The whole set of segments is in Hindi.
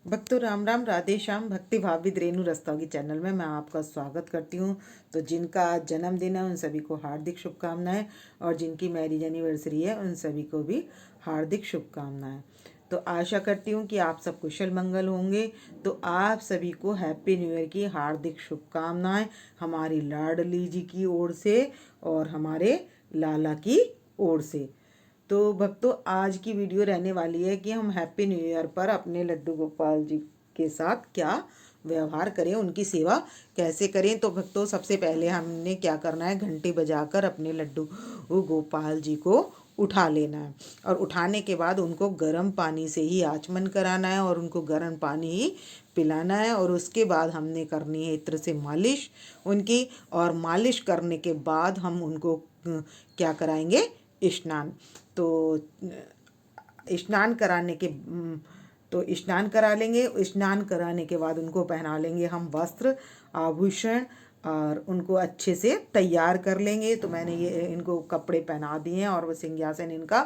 भक्तों राम राम, राधे श्याम। भक्ति भाव विद रेणु रस्तोगी चैनल में मैं आपका स्वागत करती हूँ। तो जिनका आज जन्मदिन है उन सभी को हार्दिक शुभकामनाएं, और जिनकी मैरिज एनिवर्सरी है उन सभी को भी हार्दिक शुभकामनाएं। तो आशा करती हूँ कि आप सब कुशल मंगल होंगे। तो आप सभी को हैप्पी न्यू ईयर की हार्दिक शुभकामनाएं हमारी लाडली जी की ओर से और हमारे लाला की ओर से। तो भक्तों आज की वीडियो रहने वाली है कि हम हैप्पी न्यू ईयर पर अपने लड्डू गोपाल जी के साथ क्या व्यवहार करें, उनकी सेवा कैसे करें। तो भक्तों सबसे पहले हमने क्या करना है, घंटी बजाकर अपने लड्डू गोपाल जी को उठा लेना है, और उठाने के बाद उनको गर्म पानी से ही आचमन कराना है और उनको गर्म पानी ही पिलाना है। और उसके बाद हमने करनी है इत्र से मालिश उनकी, और मालिश करने के बाद हम उनको क्या कराएंगे, स्नान। तो स्नान कराने के तो स्नान करा लेंगे। स्नान कराने के बाद उनको पहना लेंगे हम वस्त्र आभूषण, और उनको अच्छे से तैयार कर लेंगे। तो मैंने ये इनको कपड़े पहना दिए हैं और वो सिंहासन इनका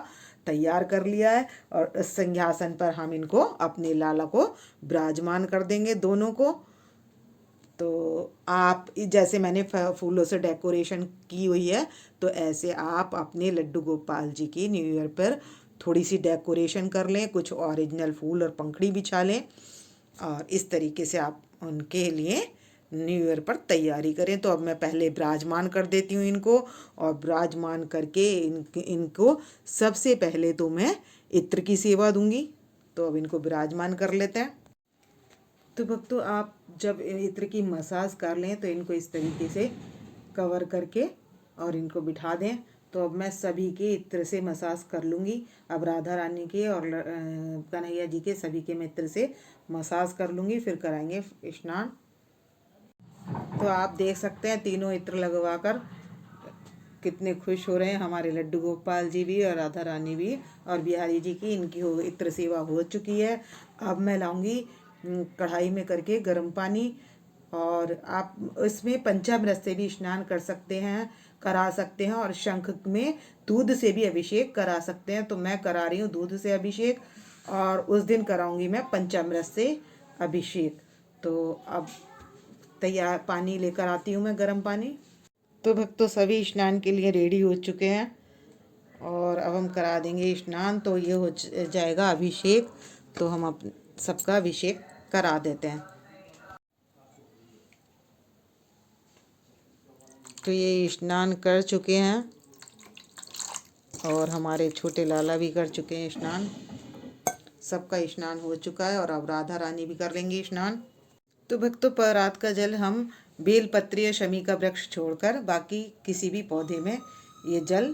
तैयार कर लिया है, और इस सिंहासन पर हम इनको अपने लाला को विराजमान कर देंगे दोनों को। तो आप जैसे मैंने फूलों से डेकोरेशन की हुई है, तो ऐसे आप अपने लड्डू गोपाल जी की न्यू ईयर पर थोड़ी सी डेकोरेशन कर लें, कुछ ओरिजिनल फूल और पंखड़ी बिछा लें, और इस तरीके से आप उनके लिए न्यू ईयर पर तैयारी करें। तो अब मैं पहले विराजमान कर देती हूँ इनको, और विराजमान करके इनको सबसे पहले तो मैं इत्र की सेवा दूंगी। तो अब इनको विराजमान कर लेते हैं। तो भक्तों आप जब इत्र की मसाज कर लें तो इनको इस तरीके से कवर करके और इनको बिठा दें। तो अब मैं सभी के इत्र से मसाज कर लूँगी। अब राधा रानी के और कन्हैया जी के सभी के मैं इत्र से मसाज कर लूँगी, फिर कराएंगे स्नान। तो आप देख सकते हैं तीनों इत्र लगवा कर कितने खुश हो रहे हैं हमारे लड्डू गोपाल जी भी और राधा रानी भी और बिहारी जी की। इनकी इत्र सेवा हो चुकी है। अब मैं लाऊंगी कढ़ाई में करके गर्म पानी, और आप इसमें पंचामृत से भी स्नान कर सकते हैं, करा सकते हैं, और शंख में दूध से भी अभिषेक करा सकते हैं। तो मैं करा रही हूँ दूध से अभिषेक, और उस दिन कराऊंगी मैं पंचामृत से अभिषेक। तो अब तैयार पानी लेकर आती हूँ मैं, गर्म पानी। तो भक्तों सभी स्नान के लिए रेडी हो चुके हैं, और अब हम करा देंगे स्नान। तो ये हो जाएगा अभिषेक। तो हम अब सबका अभिषेक करा देते हैं। तो ये स्नान कर चुके हैं, और हमारे छोटे लाला भी कर चुके हैं स्नान। सबका स्नान हो चुका है, और अब राधा रानी भी कर लेंगी स्नान। तो भक्तों पर रात का जल हम बेलपत्री या शमी का वृक्ष छोड़कर बाकी किसी भी पौधे में ये जल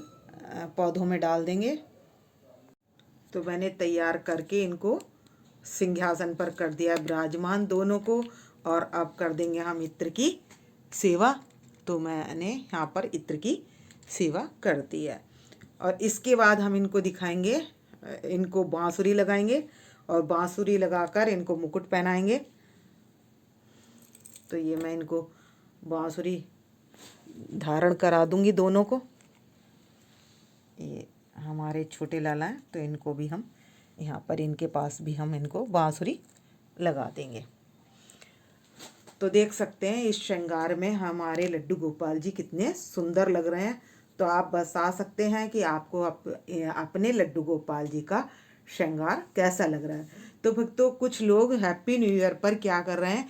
पौधों में डाल देंगे। तो मैंने तैयार करके इनको सिंहासन पर कर दिया विराजमान दोनों को, और अब कर देंगे हम इत्र की सेवा। तो मैंने यहाँ पर इत्र की सेवा कर दी है, और इसके बाद हम इनको दिखाएंगे, इनको बांसुरी लगाएंगे, और बांसुरी लगाकर इनको मुकुट पहनाएंगे। तो ये मैं इनको बांसुरी धारण करा दूंगी दोनों को। ये हमारे छोटे लाला हैं, तो इनको भी हम यहाँ पर इनके पास भी हम इनको बांसुरी लगा देंगे। तो देख सकते हैं इस श्रृंगार में हमारे लड्डू गोपाल जी कितने सुंदर लग रहे हैं। तो आप बता सकते हैं कि आपको अपने लड्डू गोपाल जी का श्रृंगार कैसा लग रहा है। तो भक्तों कुछ लोग हैप्पी न्यू ईयर पर क्या कर रहे हैं,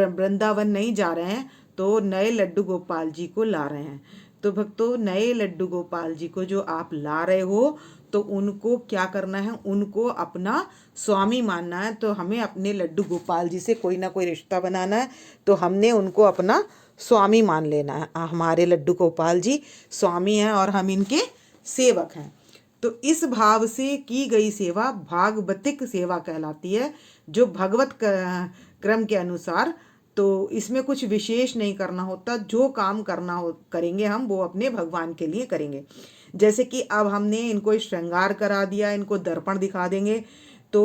वृंदावन नहीं जा रहे हैं, तो नए लड्डू गोपाल जी को ला रहे हैं। तो भक्तों नए लड्डू गोपाल जी को जो आप ला रहे हो, तो उनको क्या करना है, उनको अपना स्वामी मानना है। तो हमें अपने लड्डू गोपाल जी से कोई ना कोई रिश्ता बनाना है, तो हमने उनको अपना स्वामी मान लेना है। हमारे लड्डू गोपाल जी स्वामी हैं और हम इनके सेवक हैं। तो इस भाव से की गई सेवा भागवतिक सेवा कहलाती है, जो भगवत क्रम के अनुसार। तो इसमें कुछ विशेष नहीं करना होता, जो काम करना हो करेंगे हम वो अपने भगवान के लिए करेंगे। जैसे कि अब हमने इनको श्रृंगार करा दिया, इनको दर्पण दिखा देंगे। तो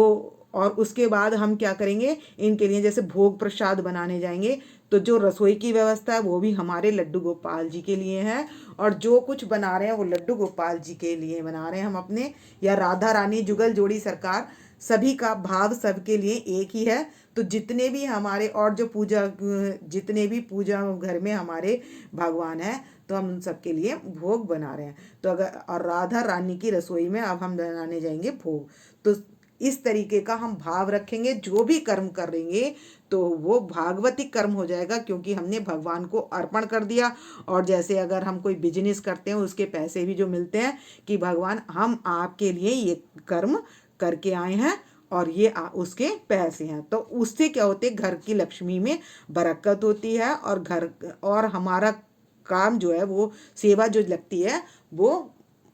और उसके बाद हम क्या करेंगे, इनके लिए जैसे भोग प्रसाद बनाने जाएंगे, तो जो रसोई की व्यवस्था है वो भी हमारे लड्डू गोपाल जी के लिए है, और जो कुछ बना रहे हैं वो लड्डू गोपाल जी के लिए बना रहे हैं हम अपने, या राधा रानी जुगल जोड़ी सरकार सभी का भाव सबके लिए एक ही है। तो जितने भी हमारे और जो पूजा जितने भी पूजा घर में हमारे भगवान हैं, तो हम उन सबके लिए भोग बना रहे हैं। तो अगर और राधा रानी की रसोई में अब हम बनाने जाएंगे भोग। तो इस तरीके का हम भाव रखेंगे, जो भी कर्म करेंगे तो वो भागवतिक कर्म हो जाएगा, क्योंकि हमने भगवान को अर्पण कर दिया। और जैसे अगर हम कोई बिजनेस करते हैं, उसके पैसे भी जो मिलते हैं कि भगवान हम आपके लिए ये कर्म करके आए हैं और ये उसके पैसे हैं, तो उससे क्या होते हैं, घर की लक्ष्मी में बरकत होती है और घर और हमारा काम जो है वो सेवा जो लगती है वो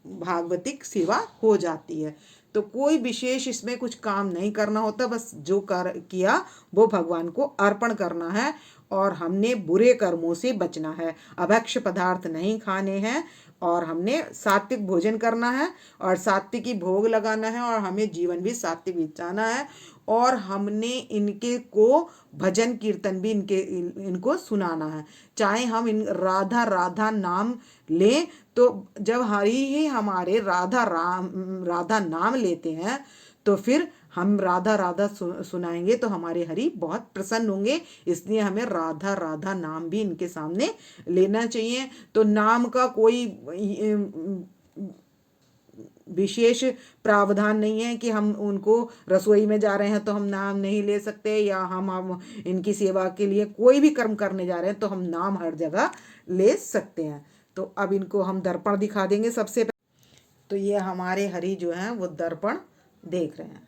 भागवतिक सेवा हो जाती है। तो कोई विशेष इसमें कुछ काम नहीं करना होता, बस जो कर किया वो भगवान को अर्पण करना है। और हमने बुरे कर्मों से बचना है, अभक्ष्य पदार्थ नहीं खाने हैं, और हमने सात्विक भोजन करना है और सात्विक ही भोग लगाना है, और हमें जीवन भी सात्विक बिताना है। और हमने इनके को भजन कीर्तन भी इनको सुनाना है। चाहे हम इन राधा राधा नाम लें, तो जब हरि ही हमारे राधा नाम लेते हैं, तो फिर हम राधा राधा सुनाएंगे तो हमारे हरि बहुत प्रसन्न होंगे। इसलिए हमें राधा राधा नाम भी इनके सामने लेना चाहिए। तो नाम का कोई विशेष प्रावधान नहीं है कि हम उनको रसोई में जा रहे हैं तो हम नाम नहीं ले सकते, या हम इनकी सेवा के लिए कोई भी कर्म करने जा रहे हैं तो हम नाम हर जगह ले सकते हैं। तो अब इनको हम दर्पण दिखा देंगे सबसे पहले। तो ये हमारे हरि जो हैं वो दर्पण देख रहे हैं।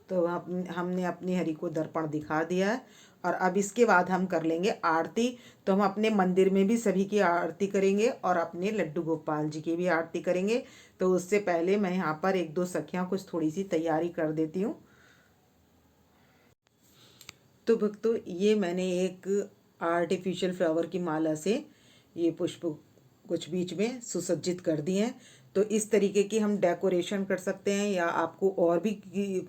तो हमने अपनी हरि को दर्पण दिखा दिया है। और अब इसके बाद हम कर लेंगे आरती। तो हम अपने मंदिर में भी सभी की आरती करेंगे और अपने लड्डू गोपाल जी की भी आरती करेंगे। तो उससे पहले मैं यहाँ पर एक दो सखियाँ कुछ थोड़ी सी तैयारी कर देती हूँ। तो भक्तों, ये मैंने एक आर्टिफिशियल फ्लावर की माला से ये पुष्प कुछ बीच में सुसज्जित कर दिए हैं। तो इस तरीके की हम डेकोरेशन कर सकते हैं, या आपको और भी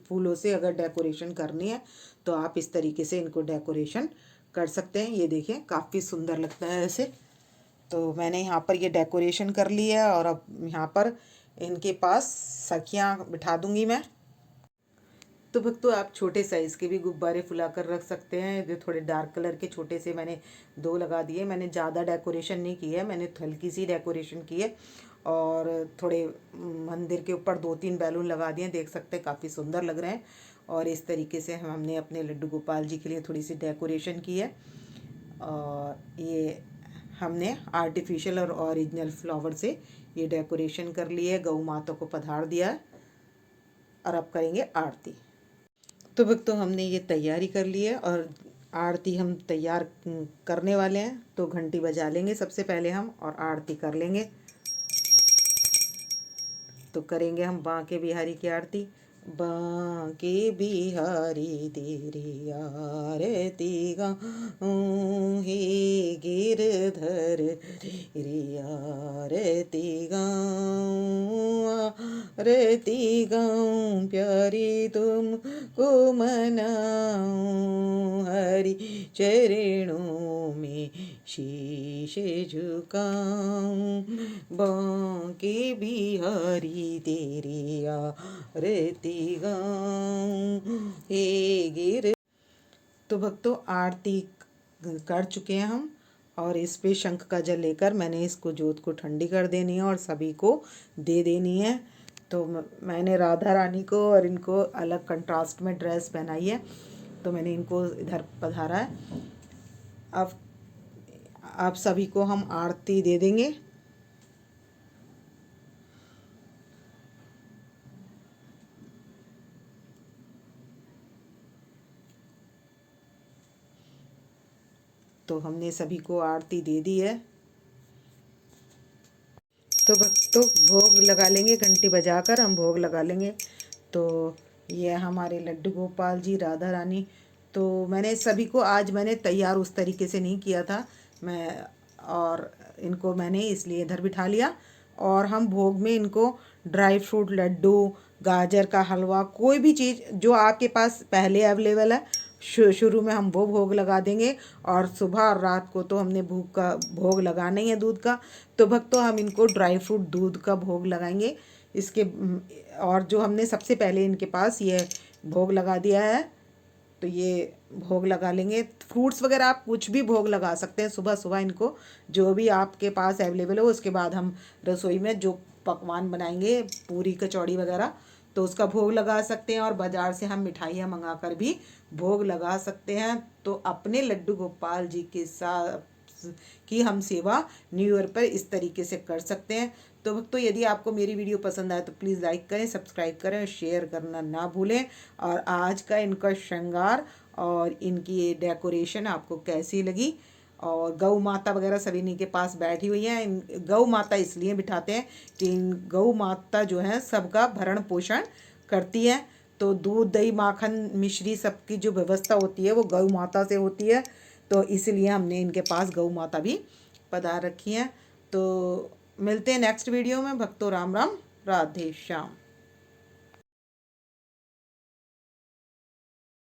फूलों से अगर डेकोरेशन करनी है तो आप इस तरीके से इनको डेकोरेशन कर सकते हैं। ये देखिए काफ़ी सुंदर लगता है ऐसे। तो मैंने यहाँ पर ये डेकोरेशन कर ली है, और अब यहाँ पर इनके पास सखियाँ बिठा दूंगी मैं। तो भक्तों, आप छोटे साइज़ के भी गुब्बारे फुला कर रख सकते हैं। जो थोड़े डार्क कलर के छोटे से मैंने 2 लगा दिए। मैंने ज़्यादा डेकोरेशन नहीं की है, मैंने हल्की सी डेकोरेशन की है। और थोड़े मंदिर के ऊपर 2-3 बैलून लगा दिए, देख सकते हैं काफ़ी सुंदर लग रहे हैं। और इस तरीके से हमने अपने लड्डू गोपाल जी के लिए थोड़ी सी डेकोरेशन की है। और ये हमने आर्टिफिशियल और ओरिजिनल फ्लावर से ये डेकोरेशन कर ली है, गौ माता को पधार दिया है। और अब करेंगे आरती। तो भक्तों, हमने ये तैयारी कर ली है और आरती हम तैयार करने वाले हैं। तो घंटी बजा लेंगे सबसे पहले हम, और आरती कर लेंगे। तो करेंगे हम बांके बिहारी की आरती। बांके बिहारी तेरी आरती गाऊं, हे गिरधर तेरी आरती गाऊं, आरती गाऊं प्यारी तुमको मनाऊं, हरि चरणों में शीश झुकाऊं, बांके बिहारी तेरी आरती गाऊं, हे गिर। तो भक्तों, आरती कर चुके हैं हम, और इस पे शंख का जल लेकर मैंने इसको जोत को ठंडी कर देनी है और सभी को दे देनी है। तो मैंने राधा रानी को और इनको अलग कंट्रास्ट में ड्रेस पहनाई है, तो मैंने इनको इधर पधारा है। अब आप सभी को हम आरती दे देंगे। तो हमने सभी को आरती दे दी है। तो भोग लगा लेंगे, घंटी बजाकर हम भोग लगा लेंगे। तो ये हमारे लड्डू गोपाल जी, राधा रानी। तो मैंने सभी को आज मैंने तैयार उस तरीके से नहीं किया था मैं, और इनको मैंने इसलिए इधर बिठा लिया। और हम भोग में इनको ड्राई फ्रूट लड्डू, गाजर का हलवा, कोई भी चीज़ जो आपके पास पहले अवेलेबल है, शुरू में हम वो भोग लगा देंगे। और सुबह और रात को तो हमने भोग लगाना ही है दूध का। तो भक्तों, हम इनको ड्राई फ्रूट दूध का भोग लगाएंगे। इसके और जो हमने सबसे पहले इनके पास ये भोग लगा दिया है, तो ये भोग लगा लेंगे। फ्रूट्स वगैरह आप कुछ भी भोग लगा सकते हैं सुबह सुबह इनको, जो भी आपके पास अवेलेबल हो। उसके बाद हम रसोई में जो पकवान बनाएंगे, पूरी कचौड़ी वगैरह, तो उसका भोग लगा सकते हैं। और बाज़ार से हम मिठाइयाँ मंगा कर भी भोग लगा सकते हैं। तो अपने लड्डू गोपाल जी के साथ की हम सेवा न्यू ईयर पर इस तरीके से कर सकते हैं। तो यदि आपको मेरी वीडियो पसंद आए तो प्लीज़ लाइक करें, सब्सक्राइब करें और शेयर करना ना भूलें। और आज का इनका श्रृंगार और इनकी ये डेकोरेशन आपको कैसी लगी। और गौ माता वगैरह सभी इन्हीं के पास बैठी हुई हैं। गौ माता इसलिए बिठाते हैं कि गौ माता जो है सबका भरण पोषण करती है। तो दूध दही माखन मिश्री सबकी जो व्यवस्था होती है वो गौ माता से होती है। तो इसलिए हमने इनके पास गौ माता भी पधार रखी है। तो मिलते हैं नेक्स्ट वीडियो में। भक्तों राम राम, राधे श्याम।